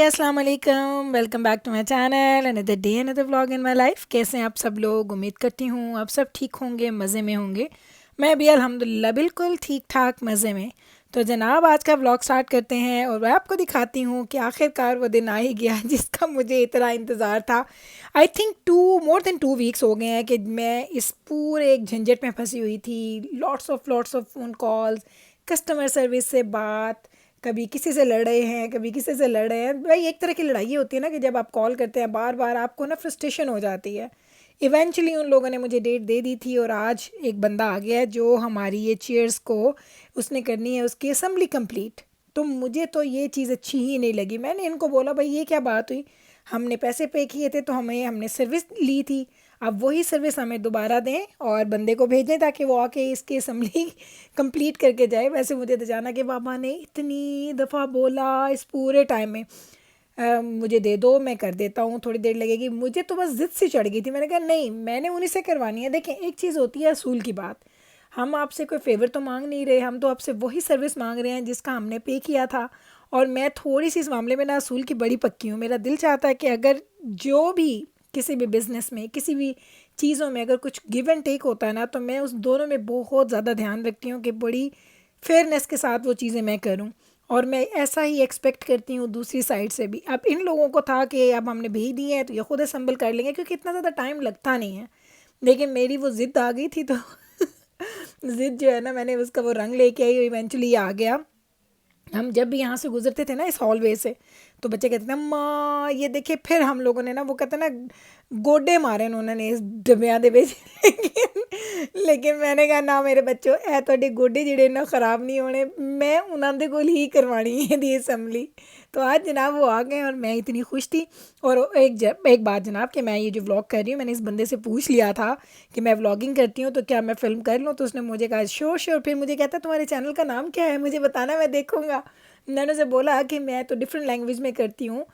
अस्सलाम वालेकुम, welcome back to my channel, another day another vlog in my life. कैसे हैं आप सब लोग? उम्मीद करती हूँ आप सब ठीक होंगे, मज़े में होंगे। मैं भी अल्हम्दुलिल्लाह बिल्कुल ठीक ठाक मज़े में। तो जनाब आज का व्लॉग स्टार्ट करते हैं और मैं आपको दिखाती हूँ कि आखिरकार वो दिन आ ही गया जिसका मुझे इतना इंतज़ार था। I think more than 2 weeks हो गए हैं कि मैं इस पूरे एक झंझट में फंसी हुई थी। Lots of phone calls, customer service से बात, कभी किसी से लड़ रहे हैं, कभी किसी से लड़ रहे हैं। भाई एक तरह की लड़ाई होती है ना कि जब आप कॉल करते हैं बार बार आपको ना फ्रस्ट्रेशन हो जाती है। इवेंचुअली उन लोगों ने मुझे डेट दे दी थी और आज एक बंदा आ गया है जो हमारी ये चेयर्स को उसने करनी है उसकी असेंबली कंप्लीट। तो मुझे तो ये चीज़ अच्छी ही नहीं लगी। मैंने इनको बोला भाई ये क्या बात हुई, हमने पैसे पे किए थे तो हमने सर्विस ली थी, अब वही सर्विस हमें दोबारा दें और बंदे को भेजें ताकि वो आके इसकी असम्बली कंप्लीट करके जाए। वैसे मुझे तो जाना कि बाबा ने इतनी दफ़ा बोला इस पूरे टाइम में मुझे दे दो, मैं कर देता हूँ, थोड़ी देर लगेगी। मुझे तो बस ज़िद सी चढ़ गई थी। मैंने कहा नहीं, मैंने उन्हीं से करवानी है। देखें एक चीज़ होती है असूल की बात, हम आपसे कोई फेवर तो मांग नहीं रहे, हम तो आपसे वही सर्विस मांग रहे हैं जिसका हमने पे किया था। और मैं थोड़ी सी इस मामले में ना असूल की बड़ी पक्की हूँ। मेरा दिल चाहता है कि अगर जो भी किसी भी बिज़नेस में किसी भी चीज़ों में अगर कुछ गिव एंड टेक होता है ना, तो मैं उस दोनों में बहुत ज़्यादा ध्यान रखती हूँ कि बड़ी फेयरनेस के साथ वो चीज़ें मैं करूँ। और मैं ऐसा ही एक्सपेक्ट करती हूँ दूसरी साइड से भी। अब इन लोगों को था कि अब हमने भेज दिए हैं तो ये खुद असम्बल कर लेंगे क्योंकि इतना ज़्यादा टाइम लगता नहीं है। लेकिन मेरी वो ज़िद आ गई थी तो ज़िद जो है ना, मैंने उसका वो रंग लेके आई, इवेंचुअली आ गया। हम जब भी यहाँ से गुजरते थे ना इस हॉलवे से, तो बच्चे कहते थे अम्मा ये देखिए। फिर हम लोगों ने ना वो कहते ना गोडे मारे उन्होंने इस डबिया दे ਵਿੱਚ। लेकिन मैंने कहा ना मेरे बच्चों, ए ਤੁਹਾਡੇ गोडे ਜਿਹੜੇ ना ख़राब नहीं होने, मैं उन्होंने को ही करवानी है दी असम्बली। तो आज जनाब वो आ गए और मैं इतनी खुश थी। और एक बात जनाब कि मैं ये जो व्लॉग कर रही हूँ, मैंने इस बंदे से पूछ लिया था कि मैं व्लॉगिंग करती हूँ तो क्या मैं फ़िल्म कर लूँ, तो उसने मुझे कहा श्योर श्योर। फिर मुझे कहता तुम्हारे चैनल का नाम क्या है, मुझे बताना, मैं देखूँगा। मैंने उसे बोला कि मैं तो डिफरेंट लैंग्वेज में करती हूँ।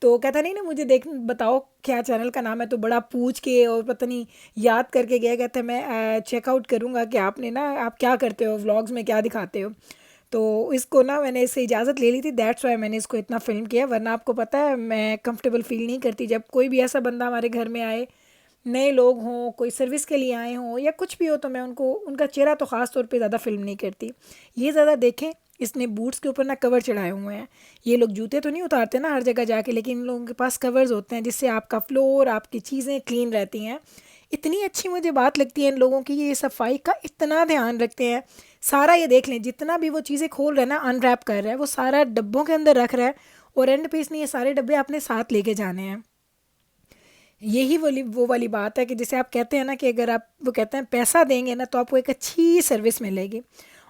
तो कहता नहीं ना मुझे देख बताओ क्या चैनल का नाम है। तो बड़ा पूछ के और पता नहीं याद करके गया। कहता है मैं चेकआउट करूँगा कि आपने ना आप क्या करते हो, व्लॉग्स में क्या दिखाते हो। तो इसको ना मैंने इससे इजाज़त ले ली थी, दैट्स वाई मैंने इसको इतना फ़िल्म किया। वरना आपको पता है मैं कंफर्टेबल फ़ील नहीं करती जब कोई भी ऐसा बंदा हमारे घर में आए, नए लोग हों, कोई सर्विस के लिए आए हों या कुछ भी हो, तो मैं उनको उनका चेहरा तो ख़ास तौर पे ज़्यादा फ़िल्म नहीं करती। ये ज़्यादा देखें, इसने बूट्स के ऊपर ना कवर चढ़ाए हुए हैं। ये लोग जूते तो नहीं उतारते ना हर जगह जाके, लेकिन इन लोगों के पास कवर्स होते हैं जिससे आपका फ्लोर, आपकी चीज़ें क्लीन रहती हैं। इतनी अच्छी मुझे बात लगती है इन लोगों की, ये सफाई का इतना ध्यान रखते हैं। सारा ये देख लें, जितना भी वो चीज़ें खोल रहा है ना, अनरैप कर रहा है, वो सारा डब्बों के अंदर रख रहा है। और एंड पे इसने ये सारे डब्बे अपने साथ लेके जाने हैं। यही वो वाली बात है कि जैसे आप कहते हैं ना कि अगर आप वो कहते हैं पैसा देंगे ना तो आपको एक अच्छी सर्विस मिलेगी।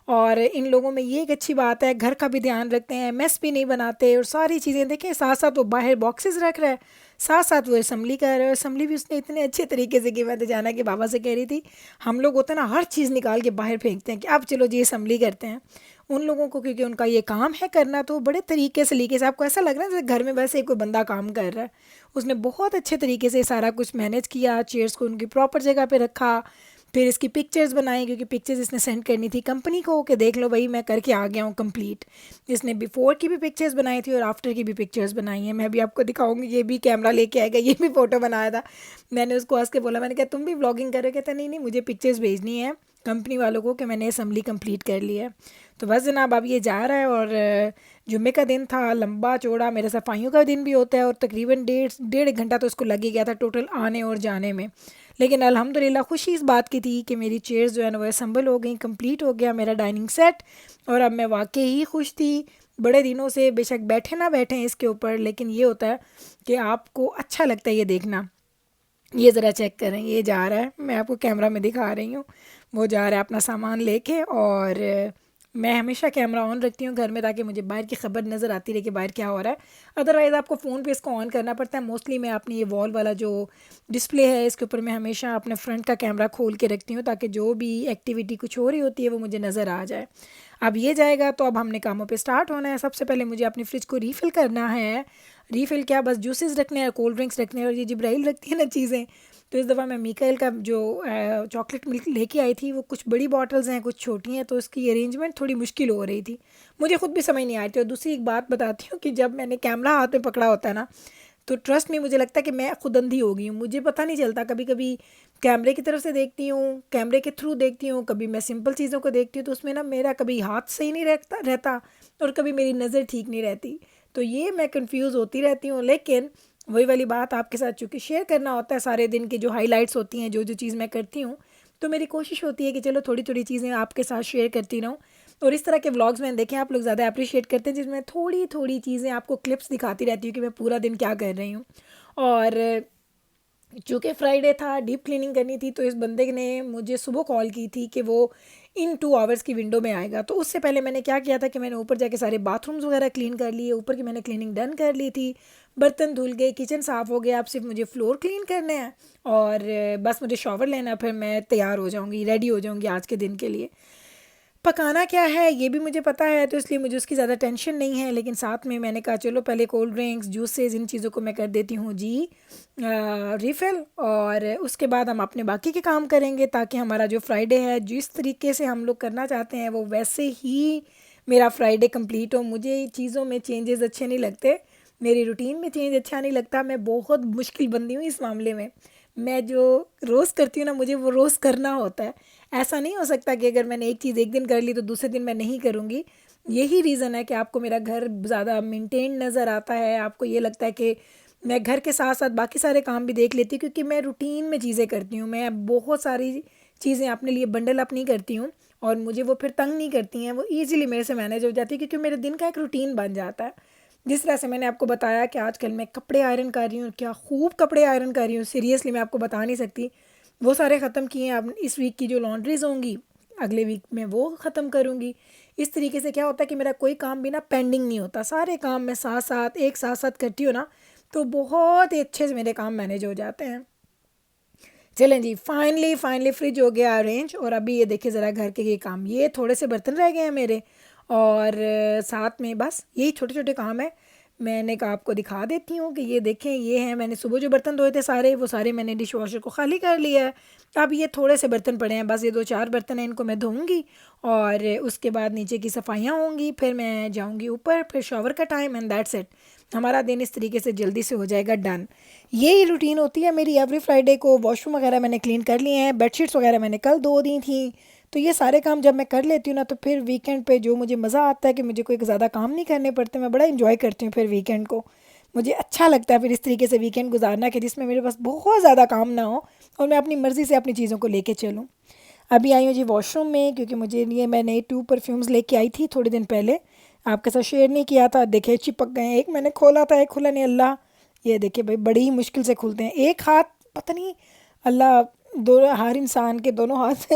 और इन लोगों में ये एक अच्छी बात है, घर का भी ध्यान रखते हैं, मेस भी नहीं बनाते और सारी चीज़ें देखें। साथ साथ वो बाहर बॉक्सेस रख रहा है, साथ साथ वो असम्बली कर रहा है। असम्बली भी उसने इतने अच्छे तरीके से की। मैं तो जाना कि बाबा से कह रही थी, हम लोग होते हैं ना हर चीज़ निकाल के बाहर फेंकते हैं कि अब चलो जी असम्बली करते हैं। उन लोगों को क्योंकि उनका ये काम है करना, तो बड़े तरीके सलीके से, आपको ऐसा लग रहा है जैसे घर में वैसे ही कोई बंदा काम कर रहा है। उसने बहुत अच्छे तरीके से सारा कुछ मैनेज किया, चेयर्स को उनकी प्रॉपर जगह पे रखा। फिर इसकी पिक्चर्स बनाई क्योंकि पिक्चर्स इसने सेंड करनी थी कंपनी को कि देख लो भाई मैं करके आ गया हूँ कंप्लीट। इसने बिफ़ोर की भी पिक्चर्स बनाई थी और आफ्टर की भी पिक्चर्स बनाई हैं। मैं भी आपको दिखाऊंगी, ये भी कैमरा लेके आएगा, ये भी फ़ोटो बनाया था। मैंने उसको हंस के बोला, मैंने कहा तुम भी व्लॉगिंग करो? कहता नहीं नहीं मुझे पिक्चर्स भेजनी है कंपनी वालों को कि मैंने असम्बली कंप्लीट कर ली है। तो बस जनाब अब ये जा रहा है। और जुम्मे का दिन था, लंबा चौड़ा, मेरे सफाइयों का दिन भी होता है और तकरीबन डेढ़ एक घंटा तो उसको लग ही गया था टोटल आने और जाने में। लेकिन अल्हम्दुलिल्लाह खुशी इस बात की थी कि मेरी चेयर्स जो है ना वो असम्बल हो गई, कंप्लीट हो गया मेरा डाइनिंग सेट। और अब मैं वाकई ही खुश थी। बड़े दिनों से बेशक बैठे ना बैठे हैं इसके ऊपर, लेकिन ये होता है कि आपको अच्छा लगता है ये देखना। ये ज़रा चेक करें, ये जा रहा है, मैं आपको कैमरा में दिखा रही हूँ। वो जा रहा है अपना सामान लेके। और मैं हमेशा कैमरा ऑन रखती हूँ घर में ताकि मुझे बाहर की खबर नज़र आती रहे कि बाहर क्या हो रहा है। अदरवाइज़ आपको फ़ोन पे इसको ऑन करना पड़ता है। मोस्टली मैं अपनी ये वॉल वाला जो डिस्प्ले है इसके ऊपर मैं हमेशा अपने फ्रंट का कैमरा खोल के रखती हूँ ताकि जो भी एक्टिविटी कुछ हो रही होती है वो मुझे नज़र आ जाए। अब ये जाएगा तो अब हमने कामों पे स्टार्ट होना है। सबसे पहले मुझे अपनी फ्रिज को रीफ़िल करना है। रीफ़िल क्या, बस जूसेस रखने हैं, कोल्ड ड्रिंक्स रखने हैं। और ये जिब्राइल रखती है ना चीज़ें, तो इस दफ़ा मैं मीकाइल का जो चॉकलेट मिल्क लेके आई थी, वो कुछ बड़ी बॉटल्स हैं, कुछ छोटी हैं, तो इसकी अरेंजमेंट थोड़ी मुश्किल हो रही थी, मुझे खुद भी समझ नहीं आई थी। और दूसरी एक बात बताती हूँ कि जब मैंने कैमरा हाथ में पकड़ा होता है ना, तो ट्रस्ट में मुझे लगता है कि मैं खुद अंधी हो गई हूँ, मुझे पता नहीं चलता। कभी कभी कैमरे की तरफ से देखती हूँ, कैमरे के थ्रू देखती हूँ, कभी मैं सिंपल चीज़ों को देखती हूँ, तो उसमें ना मेरा कभी हाथ सही नहीं रहता और कभी मेरी नज़र ठीक नहीं रहती। तो ये मैं कंफ्यूज होती रहती हूँ। लेकिन वही वाली बात, आपके साथ चूँकि शेयर करना होता है सारे दिन की जो हाइलाइट्स होती हैं, जो जो चीज़ मैं करती हूँ, तो मेरी कोशिश होती है कि चलो थोड़ी थोड़ी चीज़ें आपके साथ शेयर करती रहूँ। और इस तरह के व्लॉग्स मैंने देखे आप लोग ज़्यादा अप्रिशिएट करते हैं, जिसमें थोड़ी थोड़ी चीज़ें आपको क्लिप्स दिखाती रहती हूँ कि मैं पूरा दिन क्या कर रही हूँ। और चूँकि फ्राइडे था, डीप क्लीनिंग करनी थी, तो इस बंदे ने मुझे सुबह कॉल की थी कि वो इन 2 आवर्स की विंडो में आएगा। तो उससे पहले मैंने क्या किया था कि मैंने ऊपर जाके सारे बाथरूम्स वगैरह क्लीन कर लिए, ऊपर की मैंने क्लीनिंग डन कर ली थी, बर्तन धुल गए, किचन साफ़ हो गया, अब सिर्फ मुझे फ्लोर क्लीन करने हैं और बस मुझे शॉवर लेना है, फिर मैं तैयार हो जाऊँगी, रेडी हो जाऊँगी आज के दिन के लिए। पकाना क्या है ये भी मुझे पता है, तो इसलिए मुझे उसकी ज़्यादा टेंशन नहीं है। लेकिन साथ में मैंने कहा चलो पहले कोल्ड ड्रिंक्स, जूसेस, इन चीज़ों को मैं कर देती हूँ जी रिफ़िल, और उसके बाद हम अपने बाकी के काम करेंगे, ताकि हमारा जो फ्राइडे है जिस तरीके से हम लोग करना चाहते हैं वो वैसे ही मेरा फ्राइडे कंप्लीट हो। मुझे चीज़ों में चेंजेस अच्छे नहीं लगते, मेरी रूटीन में चेंज अच्छा नहीं लगता। मैं बहुत मुश्किल बंदी हूँ इस मामले में। मैं जो रोज़ करती हूँ ना, मुझे वो रोज़ करना होता है। ऐसा नहीं हो सकता कि अगर मैंने एक चीज़ एक दिन कर ली तो दूसरे दिन मैं नहीं करूँगी। यही रीज़न है कि आपको मेरा घर ज़्यादा मेंटेन नज़र आता है, आपको ये लगता है कि मैं घर के साथ साथ बाकी सारे काम भी देख लेती हूँ, क्योंकि मैं रूटीन में चीज़ें करती हूँ। मैं बहुत सारी चीज़ें अपने लिए बंडल अप नहीं करती हूँ और मुझे वो फिर तंग नहीं करती हैं, वो ईज़िली मेरे से मैनेज हो जाती है, क्योंकि मेरे दिन का एक रूटीन बन जाता है। जिस तरह से मैंने आपको बताया कि आजकल मैं कपड़े आयरन कर रही हूँ, क्या खूब कपड़े आयरन कर रही हूँ, सीरियसली मैं आपको बता नहीं सकती। वो सारे ख़त्म किए हैं, अब इस वीक की जो लॉन्ड्रीज होंगी अगले वीक में वो ख़त्म करूँगी। इस तरीके से क्या होता है कि मेरा कोई काम भी ना पेंडिंग नहीं होता, सारे काम मैं साथ साथ एक साथ साथ करती हूँ ना, तो बहुत ही अच्छे से मेरे काम मैनेज हो जाते हैं। चलें जी, फाइनली फाइनली फ्रिज हो गया अरेंज, और अभी ये देखिए ज़रा घर के ये काम, ये थोड़े से बर्तन रह गए हैं मेरे, और साथ में बस यही छोटे छोटे काम है। मैंने कहा आपको दिखा देती हूँ कि ये देखें, ये हैं, मैंने सुबह जो बर्तन धोए थे सारे, वो सारे मैंने डिश वॉशर को खाली कर लिया है। अब ये थोड़े से बर्तन पड़े हैं, बस ये 2-4 बर्तन हैं, इनको मैं धोऊंगी और उसके बाद नीचे की सफाइयाँ होंगी, फिर मैं जाऊँगी ऊपर, फिर शॉवर का टाइम, एंड दैट्स इट। हमारा दिन इस तरीके से जल्दी से हो जाएगा डन। यही रूटीन होती है मेरी एवरी फ्राइडे को। वॉशरूम वगैरह मैंने क्लीन कर लिए हैं, बेडशीट्स वगैरह मैंने कल धो दी थी। तो ये सारे काम जब मैं कर लेती हूँ ना, तो फिर वीकेंड पे जो मुझे मज़ा आता है कि मुझे कोई ज़्यादा काम नहीं करने पड़ते, मैं बड़ा इंजॉय करती हूँ फिर वीकेंड को। मुझे अच्छा लगता है फिर इस तरीके से वीकेंड गुजारना, कि जिसमें मेरे पास बहुत ज़्यादा काम ना हो और मैं अपनी मर्ज़ी से अपनी चीज़ों को लेके चलूँ। अभी आई हूँ जी वॉशरूम में, क्योंकि मुझे लिए मैंने 2 परफ्यूम्स लेके आई थी थोड़े दिन पहले, आपके साथ शेयर नहीं किया था। देखिए चिपक गए हैं, एक मैंने खोला था, एक खुला नहीं। अल्लाह, ये देखिए भाई बड़ी ही मुश्किल से खुलते हैं, एक हाथ पता नहीं, अल्लाह दो हर इंसान के दोनों हाथ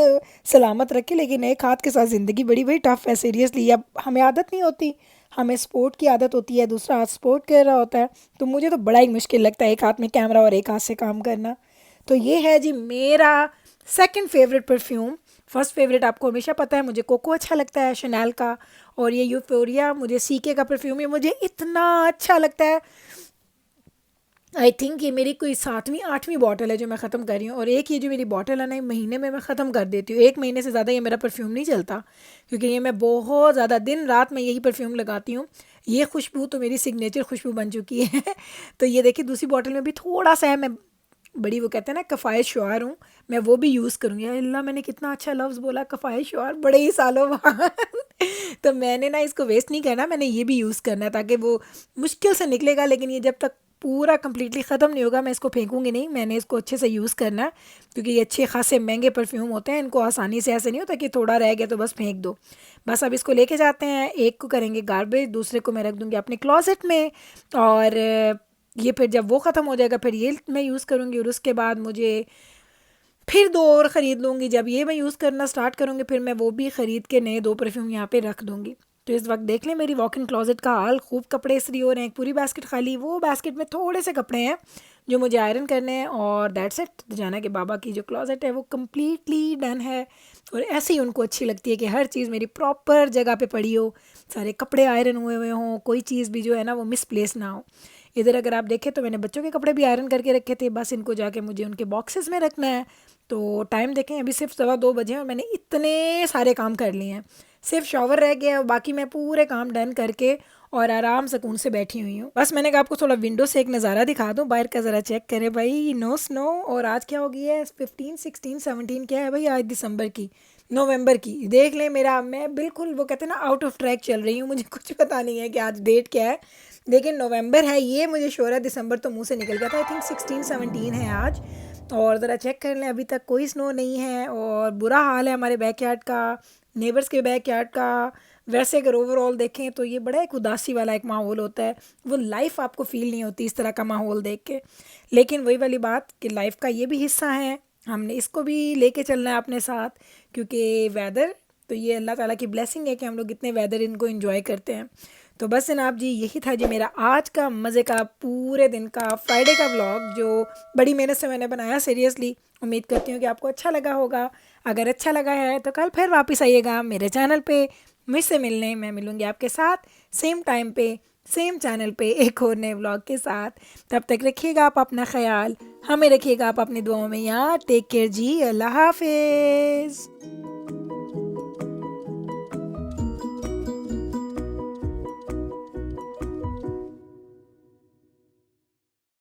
सलामत रखे, लेकिन एक हाथ के साथ ज़िंदगी बड़ी बड़ी टफ है सीरियसली। अब हमें आदत नहीं होती, हमें स्पोर्ट की आदत होती है, दूसरा हाथ स्पोर्ट कर रहा होता है, तो मुझे तो बड़ा ही मुश्किल लगता है एक हाथ में कैमरा और एक हाथ से काम करना। तो ये है जी मेरा second favourite perfume. First favourite आपको हमेशा पता है, मुझे कोको अच्छा लगता है शनैल का, और ये यूफोरिया मुझे सीके का परफ्यूम है, मुझे इतना अच्छा लगता है। आई थिंक ये मेरी कोई 7वीं 8वीं बॉटल है जो मैं ख़त्म कर रही हूँ, और एक ये जो मेरी बॉटल है ना, ये महीने में मैं ख़त्म कर देती हूँ। 1 महीने से ज़्यादा ये मेरा परफ्यूम नहीं चलता, क्योंकि ये मैं बहुत ज़्यादा दिन रात में यही परफ्यूम लगाती हूँ। ये खुशबू तो मेरी सिग्नेचर खुशबू बन चुकी है तो ये देखिए दूसरी बॉटल में भी थोड़ा सा है, मैं बड़ी वो कहते हैं ना कफ़ायत शुआर हूँ, मैं वो भी यूज़ करूँगी। या अल्लाह, मैंने कितना अच्छा लफ्ज़ बोला, कफ़ायत शुआर, बड़े ही सालों बाद तो मैंने ना इसको वेस्ट नहीं करना, मैंने ये भी यूज़ करना है, ताकि वो मुश्किल से निकलेगा, लेकिन ये जब तक पूरा कंप्लीटली ख़त्म नहीं होगा मैं इसको फेंकूंगी नहीं, मैंने इसको अच्छे से यूज़ करना है, क्योंकि ये अच्छे खासे महंगे परफ्यूम होते हैं, इनको आसानी से ऐसे नहीं होता कि थोड़ा रह गया तो बस फेंक दो। बस अब इसको लेके जाते हैं, एक को करेंगे गार्बेज, दूसरे को मैं रख दूँगी अपने क्लॉजेट में, और ये फिर जब वो ख़त्म हो जाएगा फिर ये मैं यूज़ करूँगी, और उसके बाद मुझे फिर 2 और ख़रीद लूँगी। जब ये मैं यूज़ करना स्टार्ट करूँगी फिर मैं वो भी ख़रीद के नए 2 परफ्यूम यहाँ पे रख दूँगी। तो इस वक्त देख लें मेरी वॉक इन क्लोज़ेट का हाल, खूब कपड़े इस्त्री हो रहे हैं, पूरी बास्केट खाली। वो बास्केट में थोड़े से कपड़े हैं जो मुझे आयरन करने हैं, और दैट्स इट। जाना कि बाबा की जो क्लोज़ेट है वो कम्प्लीटली डन है, और ऐसे ही उनको अच्छी लगती है कि हर चीज़ मेरी प्रॉपर जगह पे पड़ी हो, सारे कपड़े आयरन हुए हुए हों, कोई चीज़ भी जो है ना वो मिसप्लेस ना हो। इधर अगर आप देखें तो मैंने बच्चों के कपड़े भी आयरन करके रखे थे, बस इनको जाके मुझे उनके बॉक्सेस में रखना है। तो टाइम देखें अभी सिर्फ 2:15 और मैंने इतने सारे काम कर लिए हैं, सिर्फ शॉवर रह गया और बाकी मैं पूरे काम डन करके और आराम सुकून से बैठी हुई हूँ। बस मैंने कहा आपको थोड़ा विंडो से एक नज़ारा दिखा दूँ बाहर का, ज़रा चेक करें भाई, नो स्नो। और आज क्या हो गई है, 15, 16, 17 क्या है भाई आज, दिसंबर की, नवंबर की, देख लें मेरा, मैं बिल्कुल वो कहते हैं ना आउट ऑफ ट्रैक चल रही हूँ, मुझे कुछ पता नहीं है कि आज डेट क्या है, लेकिन नवंबर है ये मुझे श्योर है, दिसंबर तो मुंह से निकल गया था। आई थिंक 16, 17 है आज। और ज़रा चेक कर लें, अभी तक कोई स्नो नहीं है और बुरा हाल है हमारे बैकयार्ड का, नेबर्स के बैकयार्ड का। वैसे अगर ओवरऑल देखें तो ये बड़ा एक उदासी वाला एक माहौल होता है, वो लाइफ आपको फील नहीं होती इस तरह का माहौल देख के। लेकिन वही वाली बात कि लाइफ का ये भी हिस्सा है, हमने इसको भी लेके चलना है अपने साथ, क्योंकि वेदर तो ये अल्लाह ताला की ब्लेसिंग है कि हम लोग इतने वेदर इनको एंजॉय करते हैं। तो बस जनाब जी, यही था जी मेरा आज का मज़े का पूरे दिन का फ्राइडे का व्लॉग, जो बड़ी मेहनत से मैंने बनाया सीरियसली। उम्मीद करती हूँ कि आपको अच्छा लगा होगा। अगर अच्छा लगा है तो कल फिर वापस आइएगा मेरे चैनल पे मुझसे मिलने। मैं मिलूँगी आपके साथ सेम टाइम पे सेम चैनल पे एक और नए व्लॉग के साथ। तब तक रखिएगा आप अपना ख्याल, हमें रखिएगा आप अपनी दुआओं में याद। टेक केयर जी, अल्लाह हाफिज़।